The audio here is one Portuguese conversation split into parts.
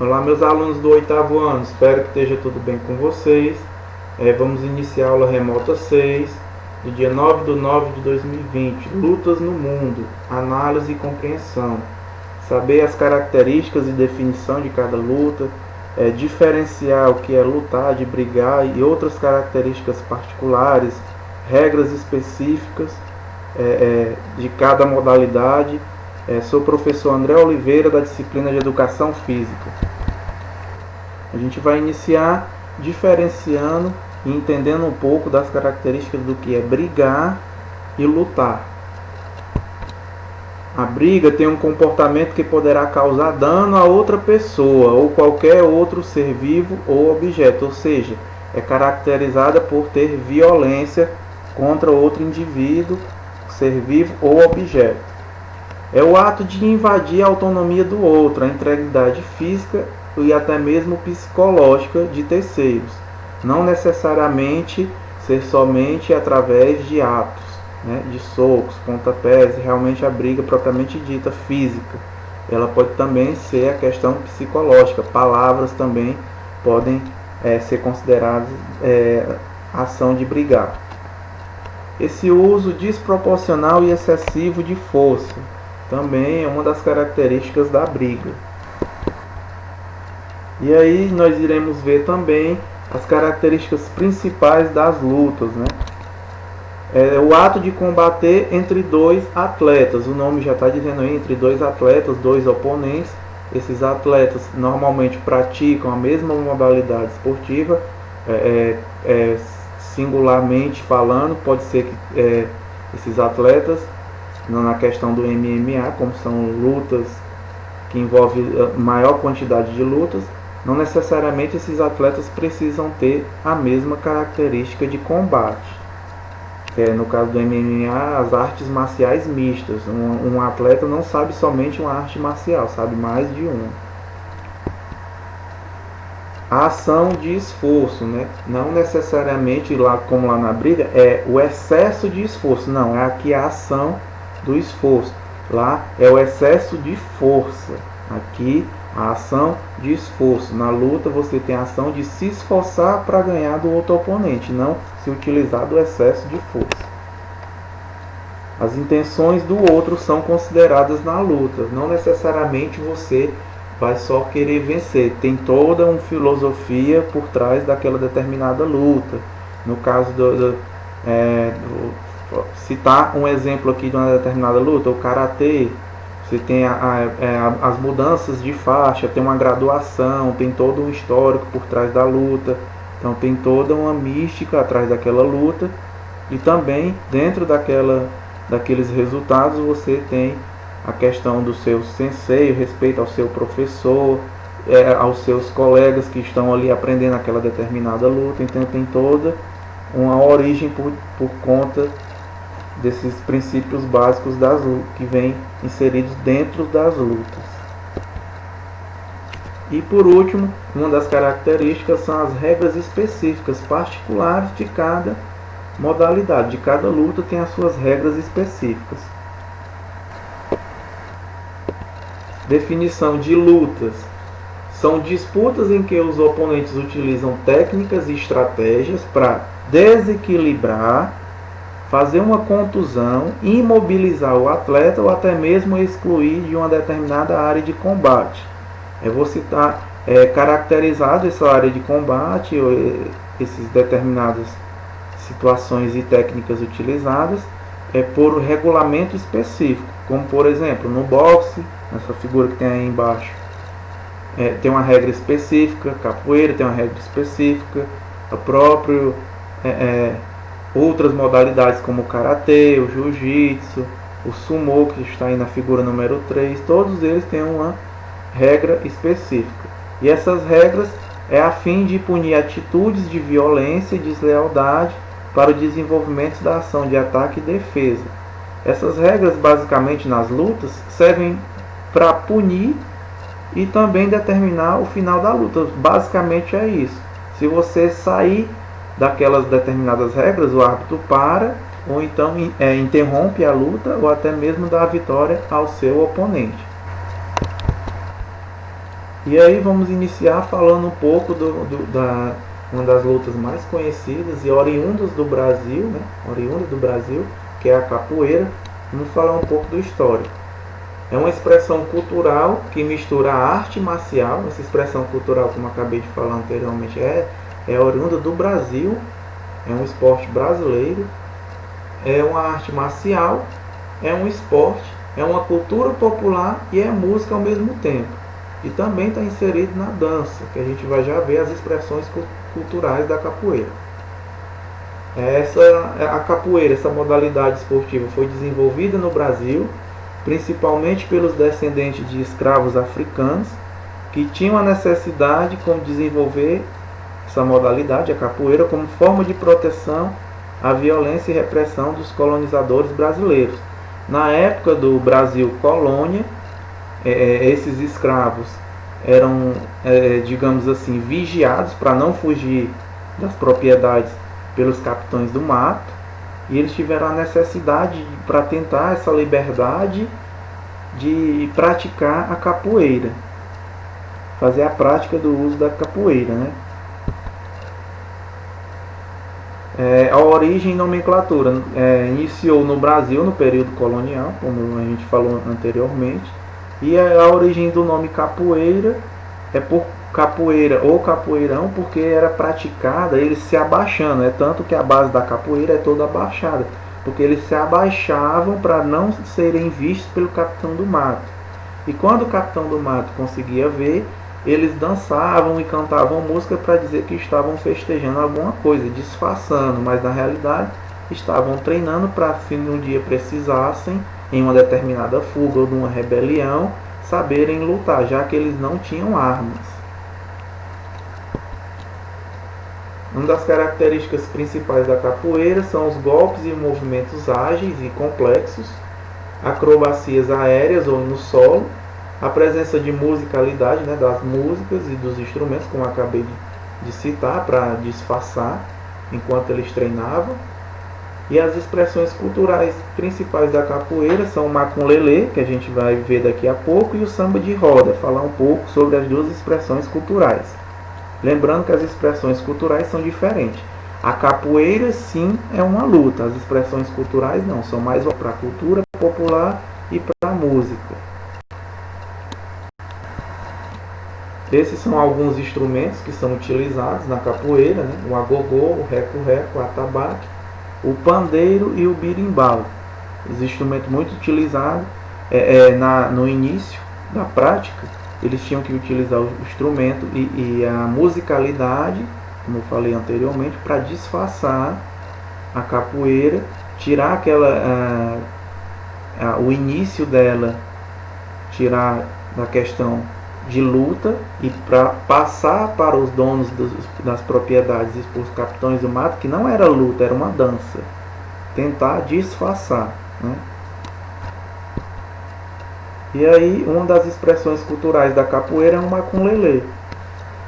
Olá, meus alunos do 8º ano, espero que esteja tudo bem com vocês. Vamos iniciar a aula remota 6, do dia 9/9 de 2020, Lutas no Mundo, Análise e Compreensão. Saber as características e definição de cada luta, diferenciar o que é lutar, de brigar e outras características particulares, regras específicas de cada modalidade. Sou o professor André Oliveira, da disciplina de Educação Física. A gente vai iniciar diferenciando e entendendo um pouco das características do que é brigar e lutar. A briga tem um comportamento que poderá causar dano a outra pessoa ou qualquer outro ser vivo ou objeto, ou seja, é caracterizada por ter violência contra outro indivíduo, ser vivo ou objeto. É o ato de invadir a autonomia do outro, a integridade física e até mesmo psicológica de terceiros. Não necessariamente ser somente através de atos, de socos, pontapés, realmente a briga propriamente dita física. Ela pode também ser a questão psicológica. Palavras também podem ser consideradas ação de brigar. Esse uso desproporcional e excessivo de força também é uma das características da briga. E aí nós iremos ver também as características principais das lutas, o ato de combater entre dois atletas, o nome já está dizendo aí, entre dois atletas, dois oponentes. Esses atletas normalmente praticam a mesma modalidade esportiva, singularmente falando, pode ser que esses atletas, na questão do MMA, como são lutas que envolvem maior quantidade de lutas, não necessariamente esses atletas precisam ter a mesma característica de combate. No caso do MMA, as artes marciais mistas. Um atleta não sabe somente uma arte marcial, sabe mais de uma. A ação de esforço, não necessariamente, como lá na briga, é o excesso de esforço, não, é aqui a ação do esforço. Lá é o excesso de força, aqui a ação de esforço. Na luta você tem a ação de se esforçar para ganhar do outro oponente, não se utilizar do excesso de força. As intenções do outro são consideradas na luta, não necessariamente você vai só querer vencer, tem toda uma filosofia por trás daquela determinada luta. No caso citar um exemplo aqui de uma determinada luta, o karatê, você tem as mudanças de faixa, tem uma graduação, tem todo um histórico por trás da luta, então tem toda uma mística atrás daquela luta, e também dentro daqueles resultados você tem a questão do seu sensei, respeito ao seu professor, aos seus colegas que estão ali aprendendo aquela determinada luta, então tem toda uma origem por conta desses princípios básicos das lutas, que vêm inseridos dentro das lutas. E por último, uma das características são as regras específicas particulares de cada modalidade. De cada luta tem as suas regras específicas. Definição de lutas. São disputas em que os oponentes utilizam técnicas e estratégias para desequilibrar, fazer uma contusão, imobilizar o atleta ou até mesmo excluir de uma determinada área de combate. Você está caracterizado essa área de combate, ou essas determinadas situações e técnicas utilizadas por regulamento específico, como por exemplo no boxe, nessa figura que tem aí embaixo, tem uma regra específica, capoeira tem uma regra específica, a próprio outras modalidades como o karatê, o jiu-jitsu, o sumo, que está aí na figura número 3, todos eles têm uma regra específica. E essas regras a fim de punir atitudes de violência e deslealdade para o desenvolvimento da ação de ataque e defesa. Essas regras, basicamente nas lutas, servem para punir e também determinar o final da luta. Basicamente é isso. Se você sair daquelas determinadas regras, o árbitro para, ou então interrompe a luta, ou até mesmo dá a vitória ao seu oponente. E aí vamos iniciar falando um pouco da uma das lutas mais conhecidas e oriundas do Brasil, né? Oriundas do Brasil, que é a capoeira. Vamos falar um pouco do histórico. É uma expressão cultural que mistura a arte marcial. Essa expressão cultural, como acabei de falar anteriormente, é oriunda do Brasil, é um esporte brasileiro, é uma arte marcial, é um esporte, é uma cultura popular e é música ao mesmo tempo. E também está inserido na dança, que a gente vai já ver as expressões culturais da capoeira. A capoeira, essa modalidade esportiva, foi desenvolvida no Brasil, principalmente pelos descendentes de escravos africanos, que tinham a necessidade de desenvolver essa modalidade, a capoeira, como forma de proteção à violência e repressão dos colonizadores brasileiros. Na época do Brasil colônia, esses escravos eram, digamos assim, vigiados para não fugir das propriedades pelos capitães do mato, e eles tiveram a necessidade, para tentar essa liberdade, de praticar a capoeira, fazer a prática do uso da capoeira, né? A origem e nomenclatura iniciou no Brasil no período colonial, como a gente falou anteriormente, e a origem do nome capoeira é por capoeira ou capoeirão, porque era praticada eles se abaixando, tanto que a base da capoeira é toda abaixada, porque eles se abaixavam para não serem vistos pelo capitão do mato. E quando o capitão do mato conseguia ver, eles dançavam e cantavam música para dizer que estavam festejando alguma coisa, disfarçando, mas na realidade estavam treinando para, se um dia precisassem, em uma determinada fuga ou de uma rebelião, saberem lutar, já que eles não tinham armas. Uma das características principais da capoeira são os golpes e movimentos ágeis e complexos, acrobacias aéreas ou no solo, a presença de musicalidade, das músicas e dos instrumentos, como eu acabei de citar, para disfarçar enquanto eles treinavam. E as expressões culturais principais da capoeira são o maculelê, que a gente vai ver daqui a pouco, e o samba de roda, falar um pouco sobre as duas expressões culturais. Lembrando que as expressões culturais são diferentes. A capoeira, sim, é uma luta. As expressões culturais não, são mais para a cultura popular e para a música. Esses são alguns instrumentos que são utilizados na capoeira, o agogô, o reco-reco, o atabaque, o pandeiro e o birimbau. Os instrumentos muito utilizados no início da prática, eles tinham que utilizar o instrumento e a musicalidade, como eu falei anteriormente, para disfarçar a capoeira, tirar o início dela, tirar da questão de luta e para passar para os donos das propriedades e para os capitães do mato que não era luta, era uma dança, tentar disfarçar, E aí uma das expressões culturais da capoeira é o maculelê,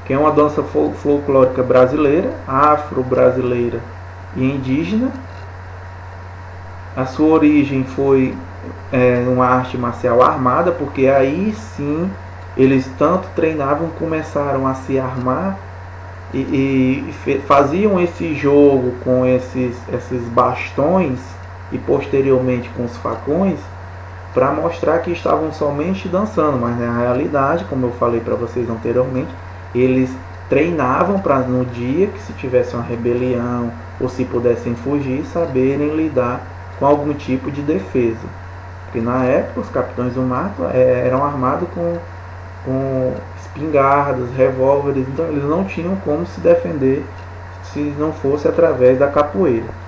que é uma dança folclórica brasileira, afro-brasileira e indígena. A sua origem foi uma arte marcial armada, porque aí sim eles tanto treinavam, começaram a se armar e faziam esse jogo com esses bastões e posteriormente com os facões, para mostrar que estavam somente dançando, mas na realidade, como eu falei para vocês anteriormente, eles treinavam para no dia que se tivesse uma rebelião ou se pudessem fugir, saberem lidar com algum tipo de defesa. Porque na época os capitães do mato eram armados com espingardas, revólveres, então eles não tinham como se defender se não fosse através da capoeira.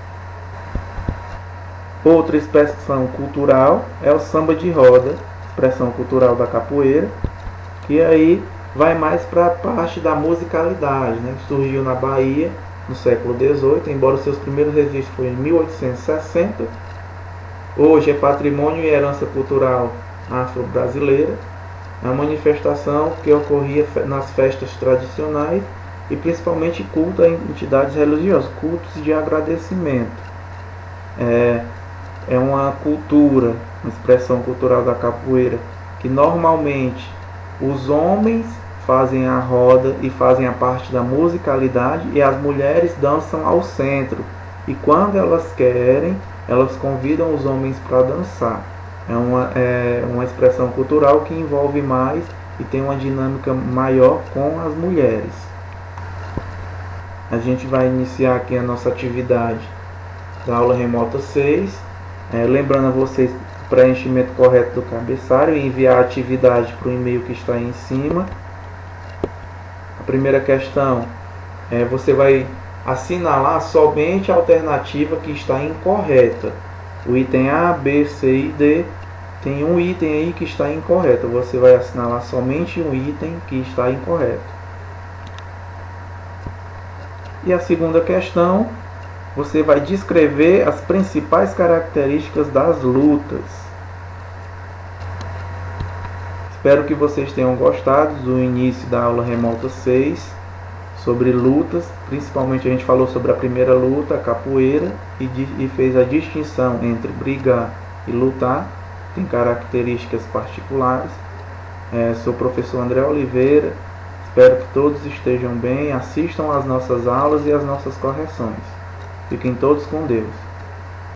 Outra expressão cultural é o samba de roda, expressão cultural da capoeira, que aí vai mais para a parte da musicalidade, Surgiu na Bahia no século XVIII, embora os seus primeiros registros foram em 1860. Hoje é patrimônio e herança cultural afro-brasileira. É uma manifestação que ocorria nas festas tradicionais e principalmente culto a entidades religiosas, cultos de agradecimento. É uma cultura, uma expressão cultural da capoeira, que normalmente os homens fazem a roda e fazem a parte da musicalidade, e as mulheres dançam ao centro. E quando elas querem, elas convidam os homens para dançar. É uma expressão cultural que envolve mais e tem uma dinâmica maior com as mulheres. A gente vai iniciar aqui a nossa atividade da aula remota 6. Lembrando a vocês o preenchimento correto do cabeçalho e enviar a atividade para o e-mail que está aí em cima. A primeira questão, você vai assinalar somente a alternativa que está incorreta. O item A, B, C e D tem um item aí que está incorreto. Você vai assinalar somente um item que está incorreto. E a segunda questão, você vai descrever as principais características das lutas. Espero que vocês tenham gostado do início da aula remota 6 sobre lutas. Principalmente a gente falou sobre a primeira luta, a capoeira, e fez a distinção entre brigar e lutar. Tem características particulares. Sou o professor André Oliveira. Espero que todos estejam bem, assistam às nossas aulas e às nossas correções. Fiquem todos com Deus.